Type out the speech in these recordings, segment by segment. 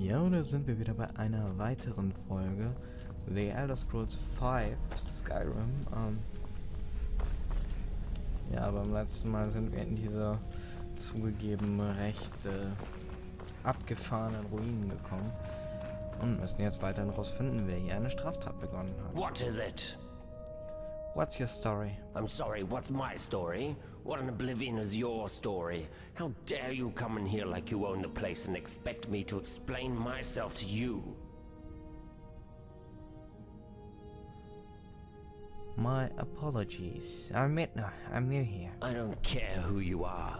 Ja, da sind wir wieder bei einer weiteren Folge The Elder Scrolls V Skyrim. Ja, beim letzten Mal sind wir in diese zugegeben recht abgefahrenen Ruinen gekommen und müssen jetzt weiterhin herausfinden, wer hier eine Straftat begonnen hat. What is it? What's your story? I'm sorry, what's my story? What in oblivion is your story? How dare you come in here like you own the place and expect me to explain myself to you? My apologies. I'm new here. I don't care who you are,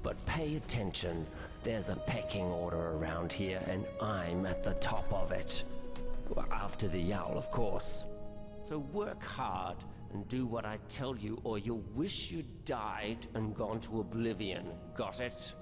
but pay attention. There's a pecking order around here and I'm at the top of it. Well, after the Yowl, of course. So work hard and do what I tell you, or you'll wish you'd died and gone to oblivion. Got it?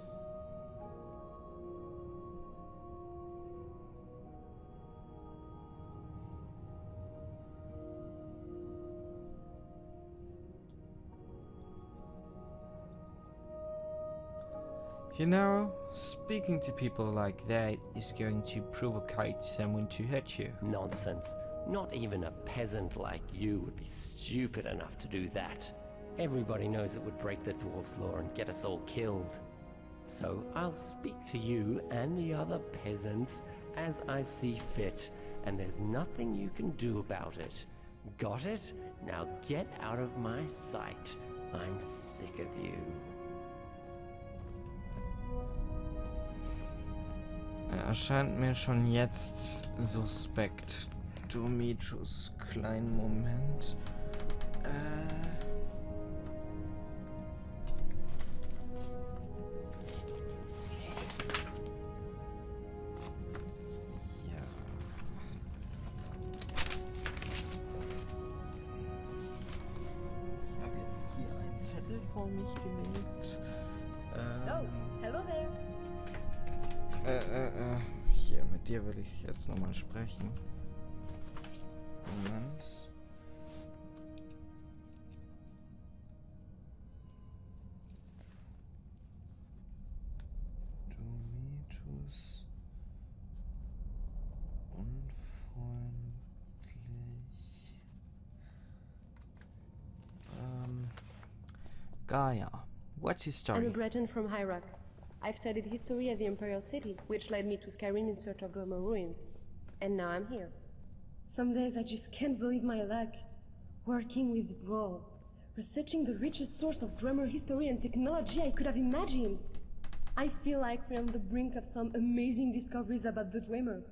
You know, speaking to people like that is going to provocate someone to hurt you. Nonsense. Not even a peasant like you would be stupid enough to do that. Everybody knows it would break the dwarves' law and get us all killed. So I'll speak to you and the other peasants as I see fit, and there's nothing you can do about it. Got it? Now get out of my sight. I'm sick of you. Er erscheint mir schon jetzt suspekt. Demetrius, kleinen Moment. Ja. Ich habe jetzt hier einen Zettel vor mich gelegt. Oh, hello there. Hier, mit dir will ich jetzt nochmal sprechen. Moment. Demetrius. Unfreundlich. Gaia, what's your story? I'm a Breton from Hyrak. I've studied history at the Imperial City, which led me to Skyrim in search of Daumen ruins. And now I'm here. Some days I just can't believe my luck. Working with Brawl, researching the richest source of drummer history and technology I could have imagined. I feel like we're on the brink of some amazing discoveries about the Dwemer.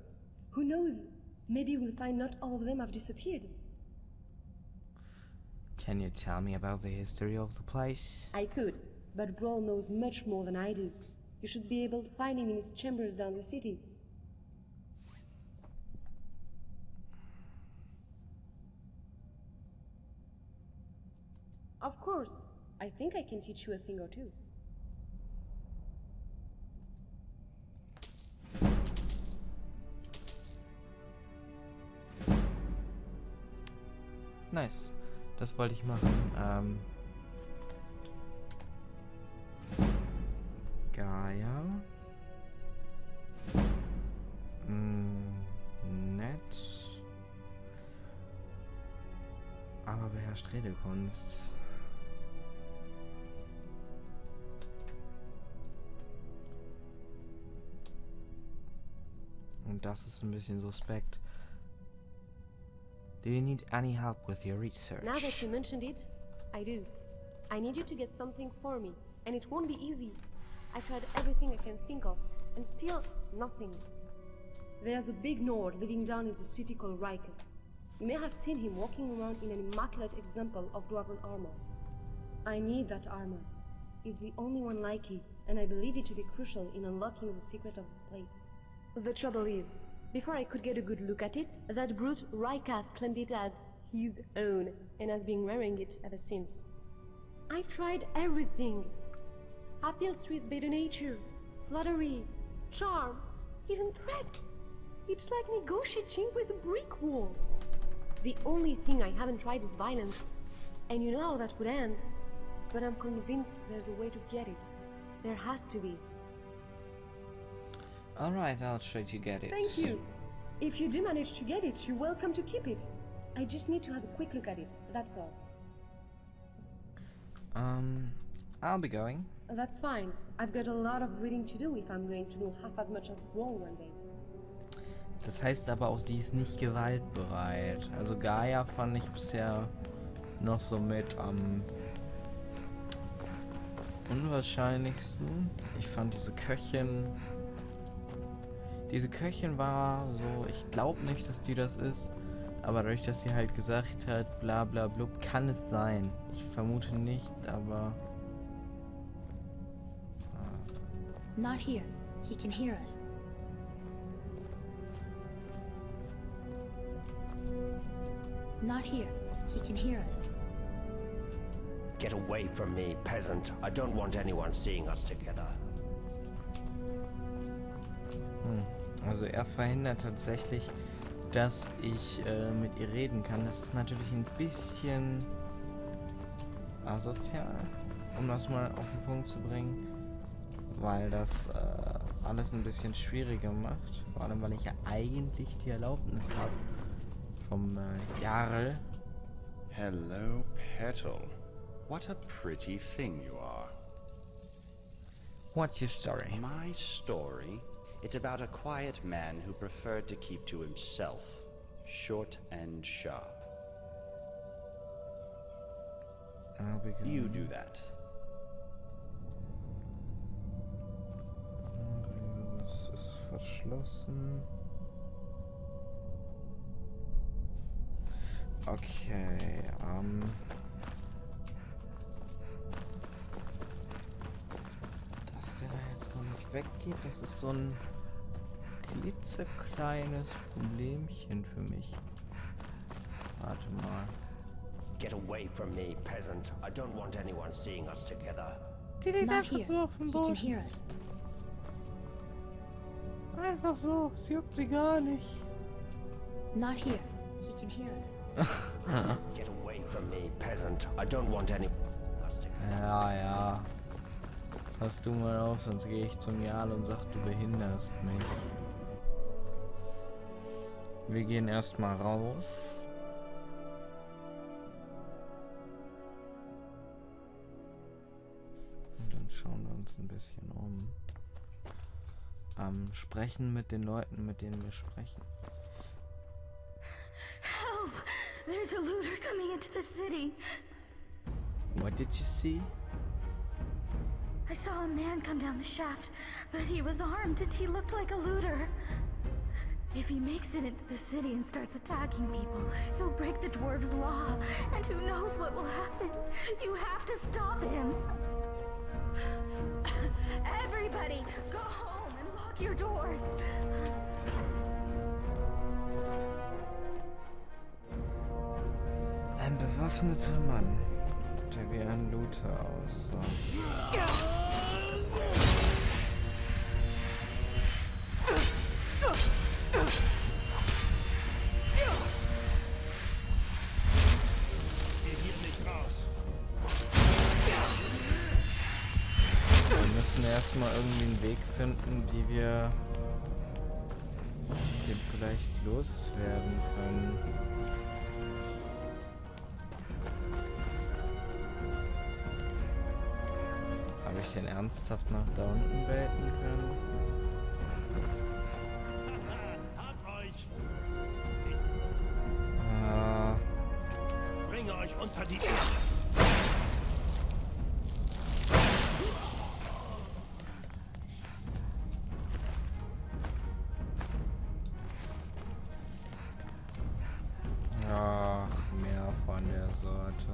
Who knows? Maybe we'll find not all of them have disappeared. Can you tell me about the history of the place? I could, but Brawl knows much more than I do. You should be able to find him in his chambers down the city. Of course. I think I can teach you a thing or two. Nice. Das wollte ich machen. Gaia. Nett. Aber beherrscht Redekunst. Und das ist ein bisschen suspekt. Do you need any help with your research? Now that you mentioned it, I do. I need you to get something for me, and it won't be easy. I've tried everything I can think of, and still nothing. There's a big Nord living down in the city called Rikus. You may have seen him walking around in an immaculate example of dwarven armor. I need that armor. It's the only one like it, and I believe it to be crucial in unlocking the secret of this place. The trouble is, before I could get a good look at it, that brute Rikas claimed it as his own, and has been wearing it ever since. I've tried everything. Appeals to his better nature, flattery, charm, even threats. It's like negotiating with a brick wall. The only thing I haven't tried is violence, and you know how that would end. But I'm convinced there's a way to get it. There has to be. Alright, I'll try to get it. Thank you. If you do manage to get it, you're welcome to keep it. I just need to have a quick look at it, that's all. I'll be going. That's fine. I've got a lot of reading to do if I'm going to know half as much as Brawl one day. Das heißt aber auch, sie ist nicht gewaltbereit. Also Gaia fand ich bisher noch so mit am unwahrscheinlichsten. Ich fand diese Köchin war so, ich glaube nicht, dass die das ist, aber dadurch, dass sie halt gesagt hat, bla bla blub, kann es sein. Ich vermute nicht, aber... Not here. He can hear us. Not here. He can hear us. Get away from me, peasant. I don't want anyone seeing us together. Also er verhindert tatsächlich, dass ich mit ihr reden kann. Das ist natürlich ein bisschen asozial, um das mal auf den Punkt zu bringen, weil das alles ein bisschen schwieriger macht. Vor allem, weil ich ja eigentlich die Erlaubnis habe vom Jarl. Hello, Petal. What a pretty thing you are. What's your story? My story? It's about a quiet man who preferred to keep to himself. Short and sharp. I'll be going. You do that. Das ist verschlossen. Okay, dass der da jetzt noch nicht weggeht, das ist so ein klitzekleines Problemchen für mich. Warte mal. Get away from me, peasant. I don't want anyone seeing us together. Die liegt Not einfach here. so auf dem He can Boden. hear us. Einfach so, es juckt sie gar nicht. Not here. He can hear us. Get away from me, peasant. I don't want anyone us together. Ja. Pass du mal auf, sonst gehe ich zum Jarl und sag, du behinderst mich. Wir gehen erstmal raus. Und dann schauen wir uns ein bisschen um. Sprechen mit den Leuten, mit denen wir sprechen. Help! There's a looter coming into the city. What did you see? I saw a man come down the shaft, but he was armed and he looked like a looter. If he makes it into the city and starts attacking people, he'll break the dwarves' law, and who knows what will happen. You have to stop him. Everybody, go home and lock your doors. Ein bewaffneter Mann, der wie ein Looter aussah. Wir müssen erstmal irgendwie einen Weg finden, wie wir den vielleicht loswerden können. Habe ich den ernsthaft nach da unten beten können? Habt euch! Bringe euch unter die Erde! Ach, mehr von der Sorte.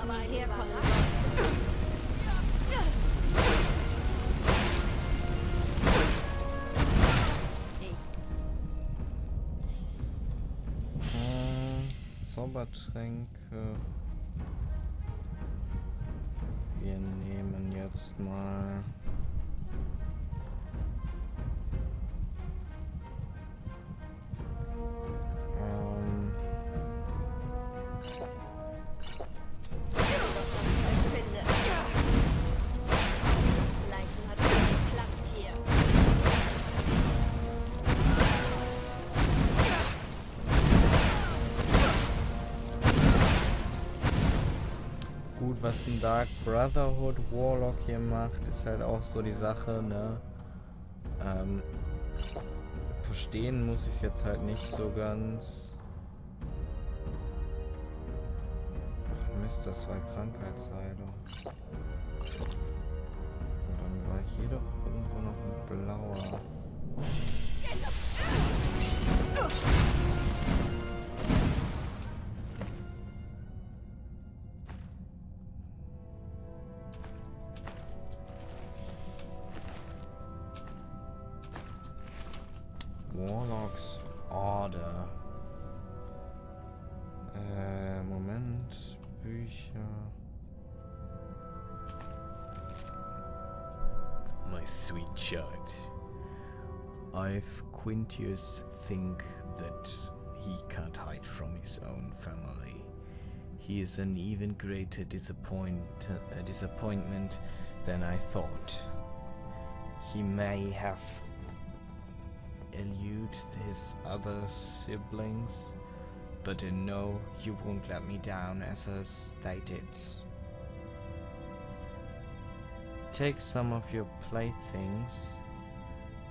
nie herkommen soll. Zaubertränke. Wir nehmen jetzt mal gut, was ein Dark Brotherhood Warlock hier macht, ist halt auch so die Sache, ne? Verstehen muss ich jetzt halt nicht so ganz. Ach Mist, das war Krankheitsheilung. Und dann war hier doch irgendwo noch ein blauer. Warlocks Order. Moment. Bücher. My sweet child. I've Quintius think that he can't hide from his own family. He is an even greater disappointment than I thought. He may have elude his other siblings, but I know you won't let me down as they did. Take some of your playthings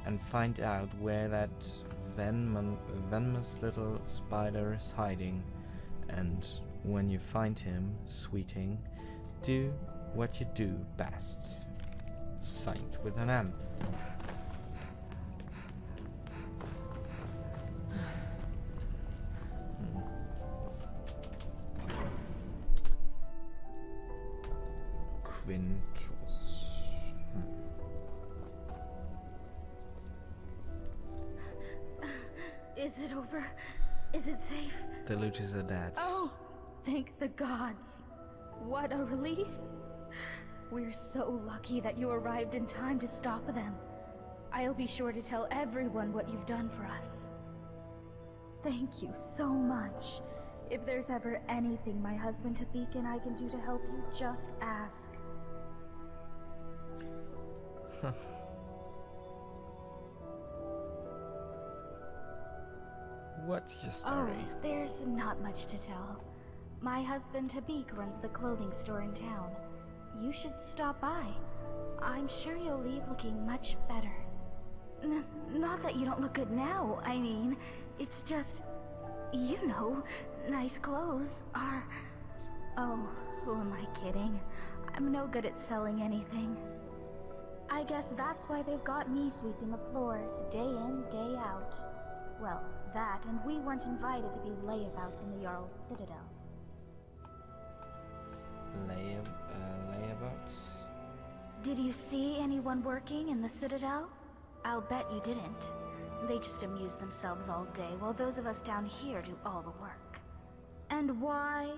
and find out where that venomous little spider is hiding, and when you find him, sweeting, do what you do best. Signed with an M. Quintus. Is it over? Is it safe? The looters are dead. Oh, thank the gods. What a relief. We're so lucky that you arrived in time to stop them. I'll be sure to tell everyone what you've done for us. Thank you so much. If there's ever anything my husband Tabik and I can do to help you, just ask. What's your story? Oh, there's not much to tell. My husband Tabik runs the clothing store in town. You should stop by. I'm sure you'll leave looking much better. Not that you don't look good now, I mean, it's just, you know, nice clothes are... Oh, who am I kidding? I'm no good at selling anything. I guess that's why they've got me sweeping the floors day in, day out. Well, that, and we weren't invited to be layabouts in the Jarl's Citadel. Layabouts? Did you see anyone working in the Citadel? I'll bet you didn't. They just amuse themselves all day while those of us down here do all the work. And why?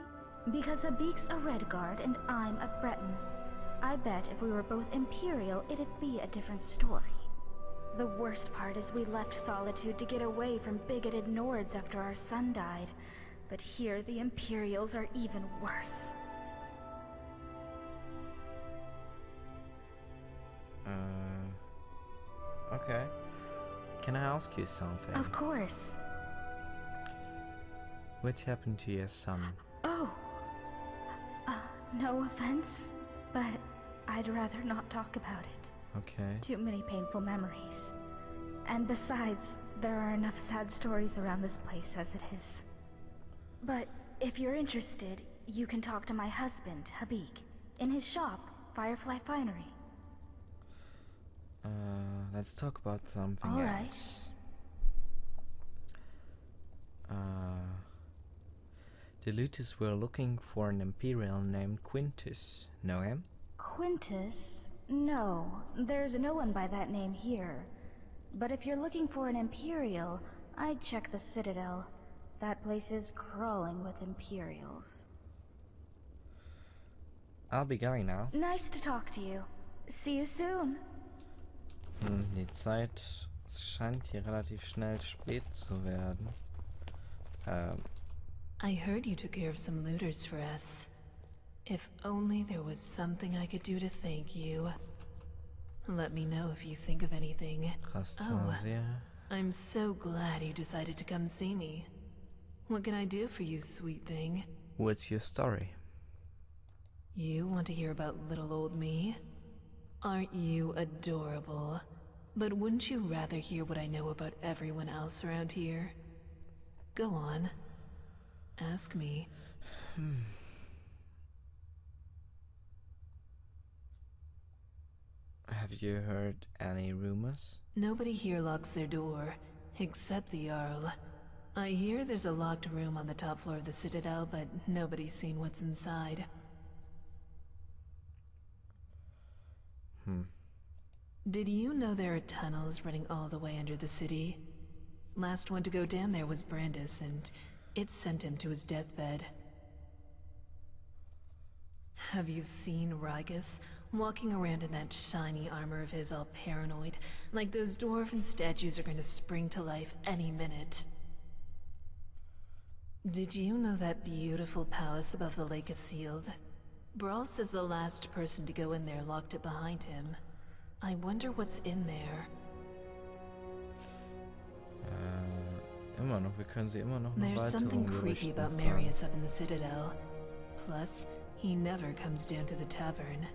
Because Habik's a Redguard and I'm a Breton. I bet if we were both Imperial, it'd be a different story. The worst part is we left Solitude to get away from bigoted Nords after our son died. But here the Imperials are even worse. Okay. Can I ask you something? Of course. What happened to your son? Oh. No offense, but I'd rather not talk about it. Okay. Too many painful memories. And besides, there are enough sad stories around this place as it is. But if you're interested, you can talk to my husband, Habik, in his shop, Firefly Finery. Let's talk about something All right. else. The looters were looking for an Imperial named Quintus. Know him? Quintus? No, there's no one by that name here. But if you're looking for an Imperial, I'd check the Citadel. That place is crawling with Imperials. I'll be going now. Nice to talk to you. See you soon. Die Zeit scheint hier relativ schnell spät zu werden. I heard you took care of some looters for us. If only there was something I could do to thank you. Let me know if you think of anything. Rastasia. I'm so glad you decided to come see me. What can I do for you, sweet thing? What's your story? You want to hear about little old me? Aren't you adorable? But wouldn't you rather hear what I know about everyone else around here? Go on. Ask me. Have you heard any rumors? Nobody here locks their door, except the Jarl. I hear there's a locked room on the top floor of the Citadel, but nobody's seen what's inside. Did you know there are tunnels running all the way under the city? Last one to go down there was Brandis, and it sent him to his deathbed. Have you seen Rygus walking around in that shiny armor of his, all paranoid, like those dwarven statues are going to spring to life any minute? Did you know that beautiful palace above the lake is sealed? Brawl says the last person to go in there locked it behind him. I wonder what's in there. Immer noch, wir können sie immer noch There's weitere something creepy Gerüchten about fragen. Marius up in the Citadel. Plus, he never comes down to the tavern.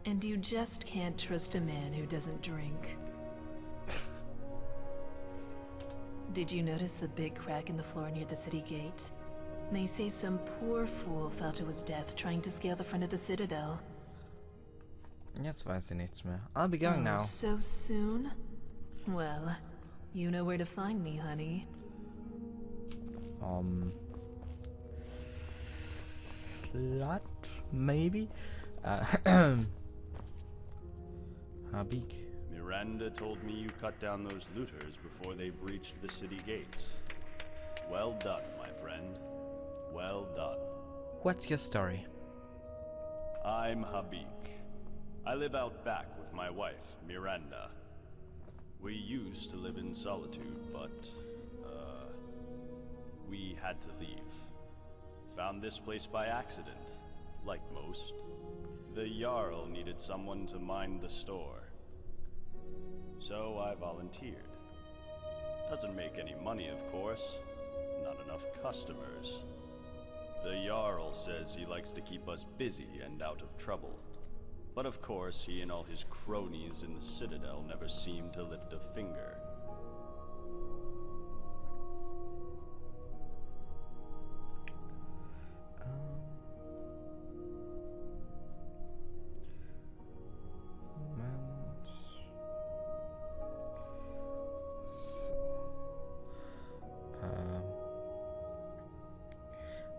And you just can't trust a man who doesn't drink. Did you notice the big crack in the floor near the city gate? They say some poor fool fell to his death trying to scale the front of the Citadel. Jetzt weiß sie nichts mehr. I'll be going now. So soon? Well, you know where to find me, honey. Slut? Maybe? Habik. Miranda told me you cut down those looters before they breached the city gates. Well done, my friend. Well done. What's your story? I'm Habik. I live out back with my wife, Miranda. We used to live in solitude, but, we had to leave. Found this place by accident, like most. The Jarl needed someone to mind the store. So I volunteered. Doesn't make any money, of course. Not enough customers. The Jarl says he likes to keep us busy and out of trouble. But of course, he and all his cronies in the Citadel never seem to lift a finger.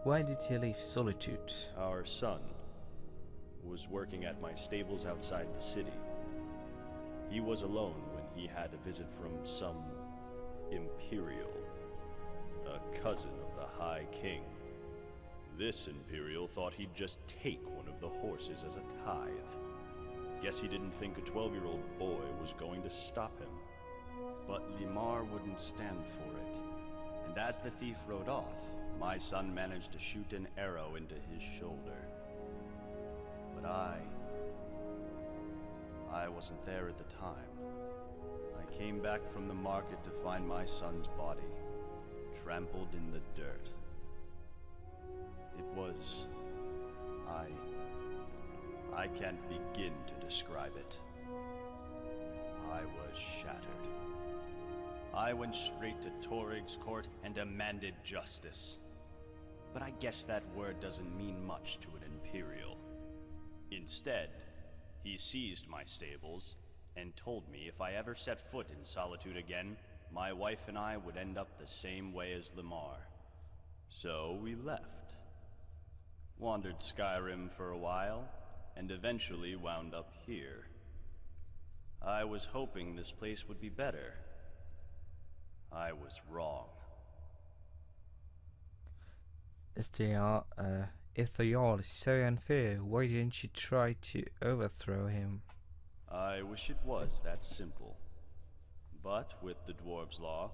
Why did you leave Solitude? Our son was working at my stables outside the city. He was alone when he had a visit from some Imperial, a cousin of the High King. This Imperial thought he'd just take one of the horses as a tithe. Guess he didn't think a 12-year-old boy was going to stop him. But Limar wouldn't stand for it. And as the thief rode off, my son managed to shoot an arrow into his shoulder. But I wasn't there at the time. I came back from the market to find my son's body, trampled in the dirt. It was... I can't begin to describe it. I was shattered. I went straight to Torig's court and demanded justice. But I guess that word doesn't mean much to an Imperial. Instead, he seized my stables and told me if I ever set foot in Solitude again, my wife and I would end up the same way as Limar. So we left, Wandered Skyrim for a while, and eventually wound up here. I was hoping this place would be better. I was wrong. If they are so unfair, why didn't you try to overthrow him? I wish it was that simple. But with the dwarves' law,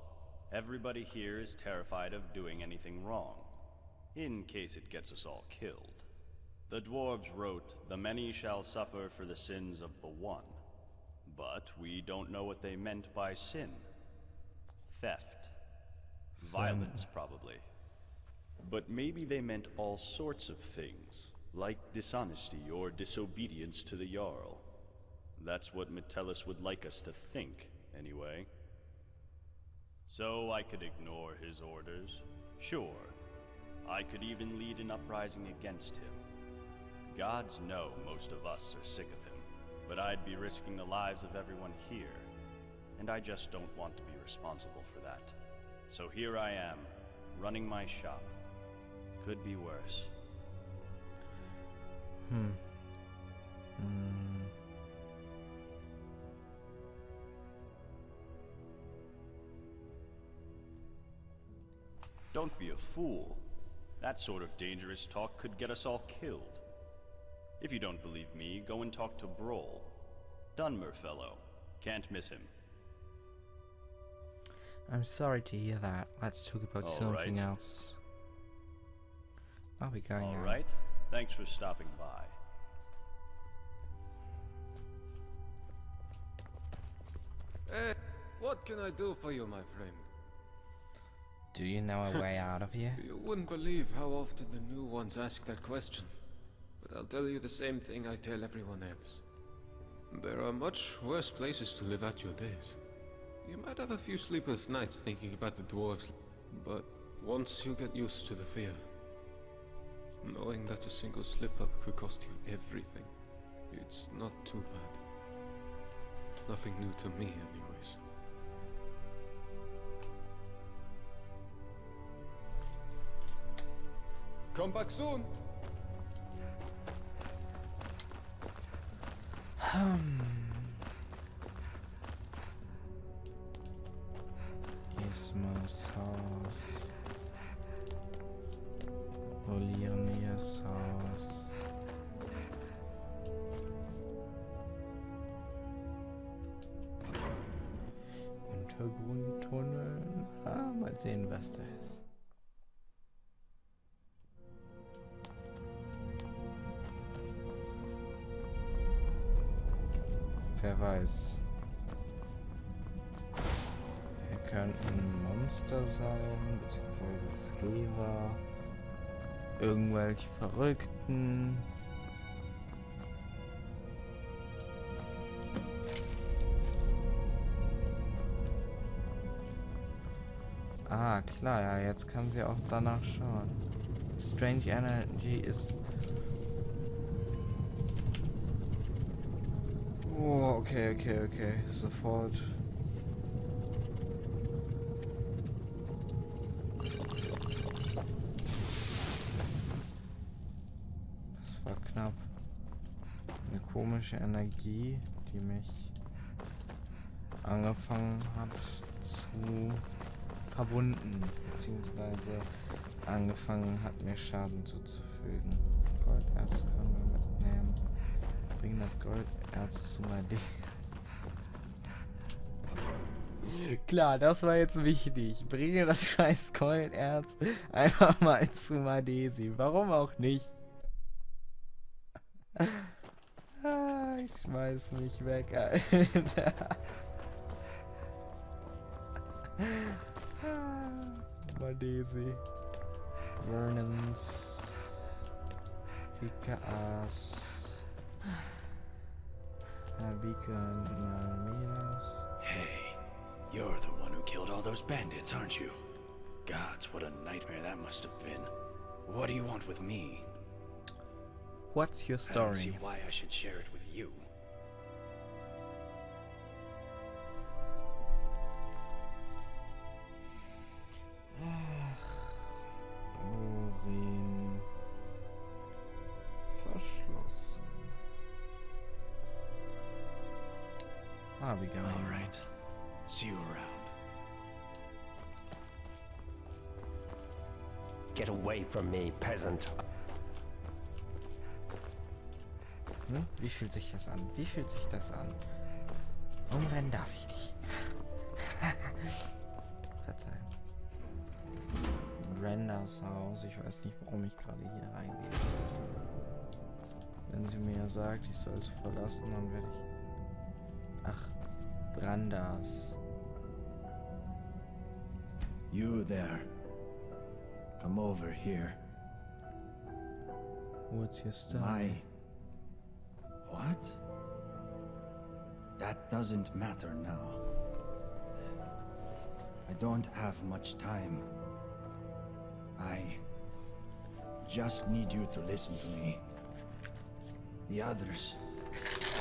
everybody here is terrified of doing anything wrong, in case it gets us all killed. The dwarves wrote, "The many shall suffer for the sins of the one." But we don't know what they meant by sin. Theft. Violence, probably. But maybe they meant all sorts of things, like dishonesty or disobedience to the Jarl. That's what Metellus would like us to think, anyway. So I could ignore his orders. Sure. I could even lead an uprising against him. Gods know most of us are sick of him, but I'd be risking the lives of everyone here, and I just don't want to be responsible for that. So here I am, running my shop. Could be worse. Don't be a fool. That sort of dangerous talk could get us all killed. If you don't believe me, go and talk to Broll. Dunmer fellow. Can't miss him. I'm sorry to hear that. Let's talk about something else. Oh, we going now. Alright. Thanks for stopping by. Hey, what can I do for you, my friend? Do you know a way out of here? You wouldn't believe how often the new ones ask that question. But I'll tell you the same thing I tell everyone else. There are much worse places to live out your days. You might have a few sleepless nights thinking about the dwarves, but once you get used to the fear, knowing that a single slip-up could cost you everything, it's not too bad. Nothing new to me, anyways. Come back soon! Ismas Haus. Olirmias Haus. Untergrundtunnel. Mal sehen, was da ist. Wer weiß. Hier könnten Monster sein, beziehungsweise Skever. Irgendwelche Verrückten. Ah, klar, ja, jetzt kann sie auch danach schauen. Strange Energy ist... Oh, okay, sofort. Das war knapp. Eine komische Energie, die mich angefangen hat zu verwunden, beziehungsweise angefangen hat, mir Schaden zuzufügen. Golderz können wir mitnehmen. Bring das Golderz zu Made. Klar, das war jetzt wichtig. Bringe das scheiß Golderz einfach mal zu Madesi. Warum auch nicht? Ich schmeiß mich weg, Alter. Madesi. Vernons. Hikaas. Beacon, Minos. Hey, you're the one who killed all those bandits, aren't you? Gods, what a nightmare that must have been. What do you want with me? What's your I don't see story? why I should share it with you. Urin. I'll be going. All right. See you around. Get away from me, peasant. Hm? Wie fühlt sich das an? Wie fühlt sich das an? Umrennen darf ich nicht. Verzeihen. Renders Haus. Ich weiß nicht, warum ich gerade hier reingehe. Wenn sie mir sagt, ich soll es verlassen, dann werde ich... Ach, Brandas. You there. Come over here. What's your story? What? That doesn't matter now. I don't have much time. I just need you to listen to me. The others,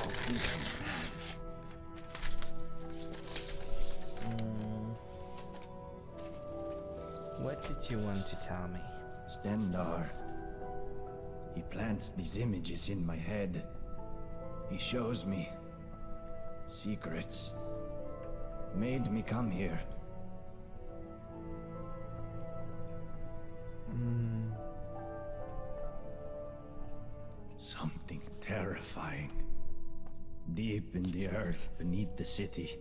I'll keep them mad. What did you want to tell me? Stendar. He plants these images in my head. He shows me secrets. Made me come here. Something terrifying. Deep in the earth beneath the city.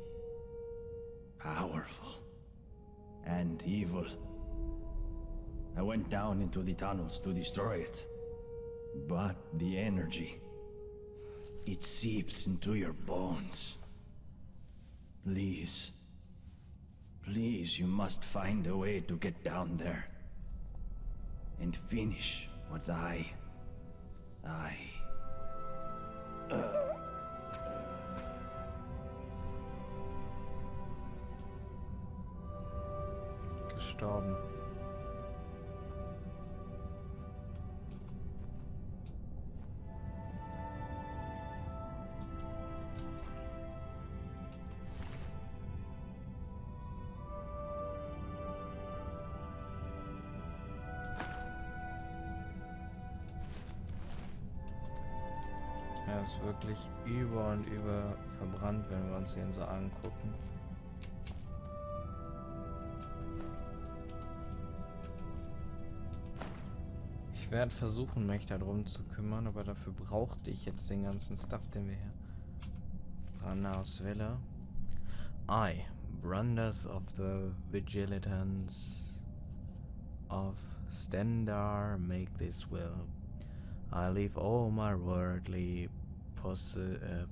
Powerful. And evil. I went down into the tunnels to destroy it. But the energy... it seeps into your bones. Please. Please, you must find a way to get down there. And finish what Gestorben. Er ist wirklich über und über verbrannt, wenn wir uns den so angucken. Ich werde versuchen, mich darum zu kümmern, aber dafür brauchte ich jetzt den ganzen Stuff, den wir hier Brandas Villa. I, Brandas of the Vigilance of Stendar, make this will. I leave all my worldly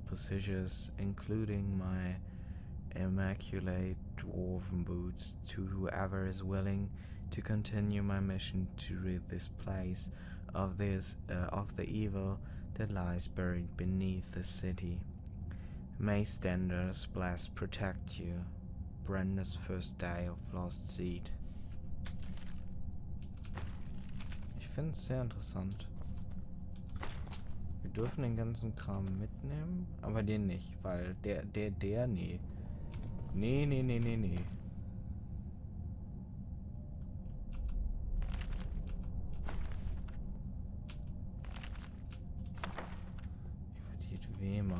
possessions, including my immaculate dwarven boots, to whoever is willing to continue my mission to rid this place of the evil that lies buried beneath the city. May Stendar's blast protect you. Brenda's first day of Lost Seed. Ich finde es sehr interessant. Wir dürfen den ganzen Kram mitnehmen, aber den nicht, weil nee. Nee. Überdiert Wema.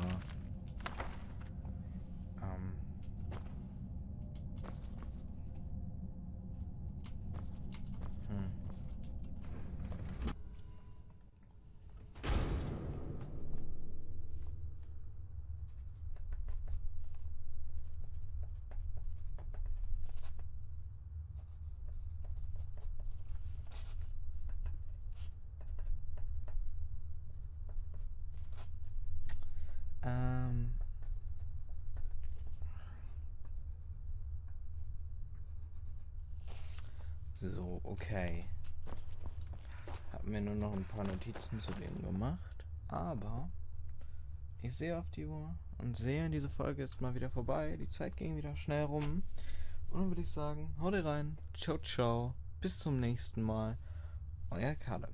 So, okay. Hab mir nur noch ein paar Notizen zu dem gemacht, aber ich sehe auf die Uhr und sehe, diese Folge ist mal wieder vorbei. Die Zeit ging wieder schnell rum. Und dann würde ich sagen, haut rein, ciao, ciao, bis zum nächsten Mal, euer Kalle.